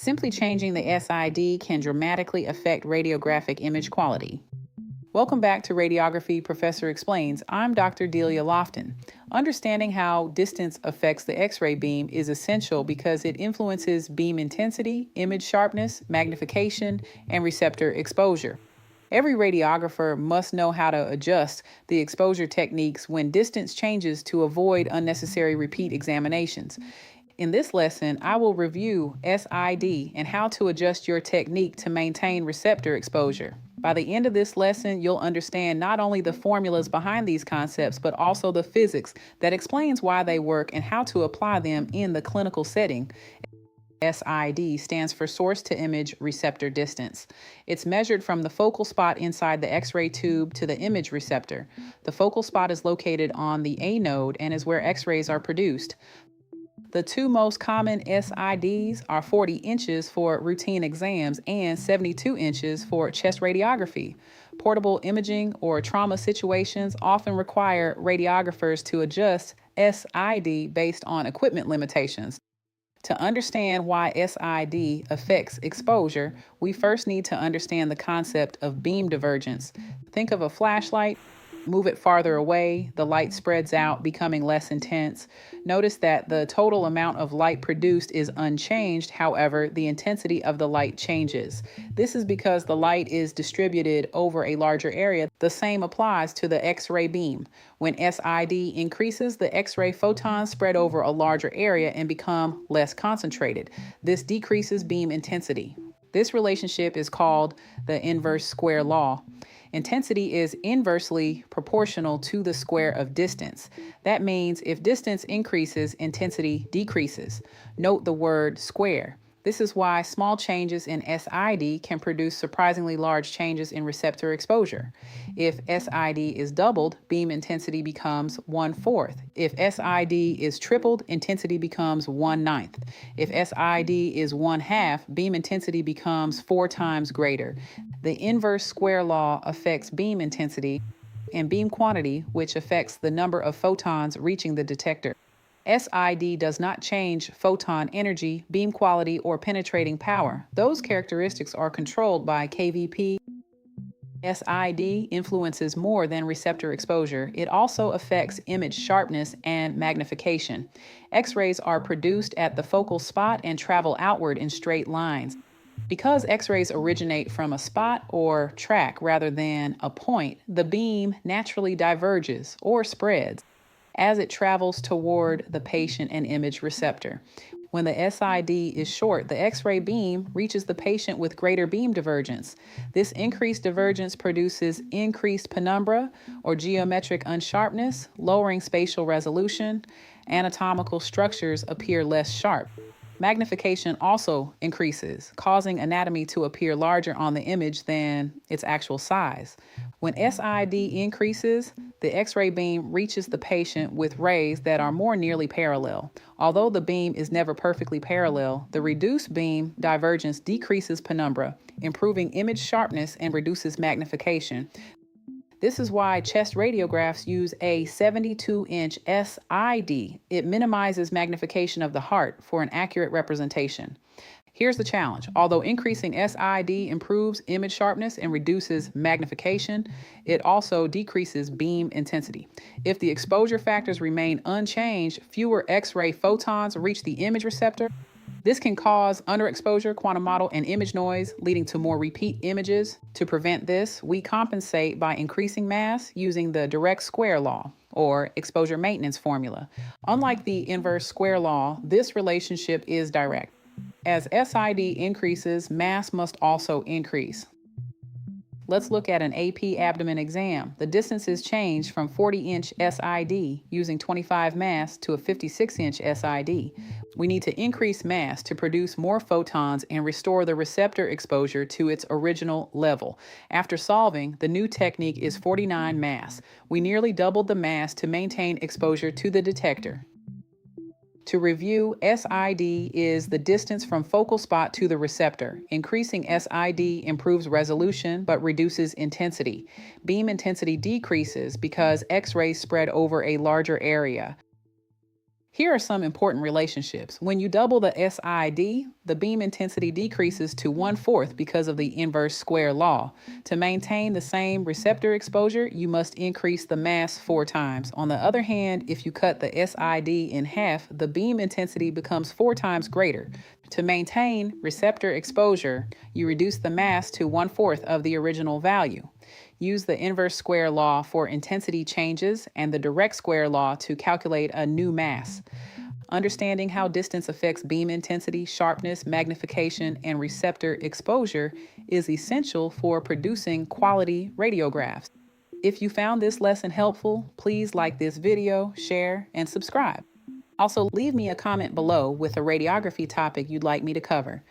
Simply changing the SID can dramatically affect radiographic image quality. Welcome back to Radiography Professor Explains. I'm Dr. Delia Lofton. Understanding how distance affects the X-ray beam is essential because it influences beam intensity, image sharpness, magnification, and receptor exposure. Every radiographer must know how to adjust the exposure techniques when distance changes to avoid unnecessary repeat examinations. In this lesson, I will review SID and how to adjust your technique to maintain receptor exposure. By the end of this lesson, you'll understand not only the formulas behind these concepts, but also the physics that explains why they work and how to apply them in the clinical setting. SID stands for source to image receptor distance. It's measured from the focal spot inside the X-ray tube to the image receptor. The focal spot is located on the A node and is where X-rays are produced. The two most common SIDs are 40 inches for routine exams and 72 inches for chest radiography. Portable imaging or trauma situations often require radiographers to adjust SID based on equipment limitations. To understand why SID affects exposure, we first need to understand the concept of beam divergence. Think of a flashlight. Move it farther away, the light spreads out, becoming less intense. Notice that the total amount of light produced is unchanged, however, the intensity of the light changes. This is because the light is distributed over a larger area. The same applies to the X-ray beam. When SID increases, the X-ray photons spread over a larger area and become less concentrated. This decreases beam intensity. This relationship is called the inverse square law. Intensity is inversely proportional to the square of distance. That means if distance increases, intensity decreases. Note the word square. This is why small changes in SID can produce surprisingly large changes in receptor exposure. If SID is doubled, beam intensity becomes 1/4. If SID is tripled, intensity becomes 1/9. If SID is 1/2, beam intensity becomes 4 times greater. The inverse square law affects beam intensity and beam quantity, which affects the number of photons reaching the detector. SID does not change photon energy, beam quality, or penetrating power. Those characteristics are controlled by KVP. SID influences more than receptor exposure. It also affects image sharpness and magnification. X-rays are produced at the focal spot and travel outward in straight lines. Because X-rays originate from a spot or track rather than a point, the beam naturally diverges or spreads as it travels toward the patient and image receptor. When the SID is short, the X-ray beam reaches the patient with greater beam divergence. This increased divergence produces increased penumbra or geometric unsharpness, lowering spatial resolution. Anatomical structures appear less sharp. Magnification also increases, causing anatomy to appear larger on the image than its actual size. When SID increases, the X-ray beam reaches the patient with rays that are more nearly parallel. Although the beam is never perfectly parallel, the reduced beam divergence decreases penumbra, improving image sharpness and reduces magnification. This is why chest radiographs use a 72-inch SID. It minimizes magnification of the heart for an accurate representation. Here's the challenge. Although increasing SID improves image sharpness and reduces magnification, it also decreases beam intensity. If the exposure factors remain unchanged, fewer X-ray photons reach the image receptor. This can cause underexposure, quantum model, and image noise, leading to more repeat images. To prevent this, we compensate by increasing mass using the direct square law, or exposure maintenance formula. Unlike the inverse square law, this relationship is direct. As SID increases, mass must also increase. Let's look at an AP abdomen exam. The distances change from 40-inch SID using 25 mass to a 56-inch SID. We need to increase mass to produce more photons and restore the receptor exposure to its original level. After solving, the new technique is 49 mass. We nearly doubled the mass to maintain exposure to the detector. To review, SID is the distance from focal spot to the receptor. Increasing SID improves resolution but reduces intensity. Beam intensity decreases because X-rays spread over a larger area. Here are some important relationships. When you double the SID, the beam intensity decreases to 1/4 because of the inverse square law. To maintain the same receptor exposure, you must increase the mass 4 times. On the other hand, if you cut the SID in half, the beam intensity becomes 4 times greater. To maintain receptor exposure, you reduce the mass to 1/4 of the original value. Use the inverse square law for intensity changes and the direct square law to calculate a new mass. Understanding how distance affects beam intensity, sharpness, magnification, and receptor exposure is essential for producing quality radiographs. If you found this lesson helpful, please like this video, share, and subscribe. Also, leave me a comment below with a radiography topic you'd like me to cover.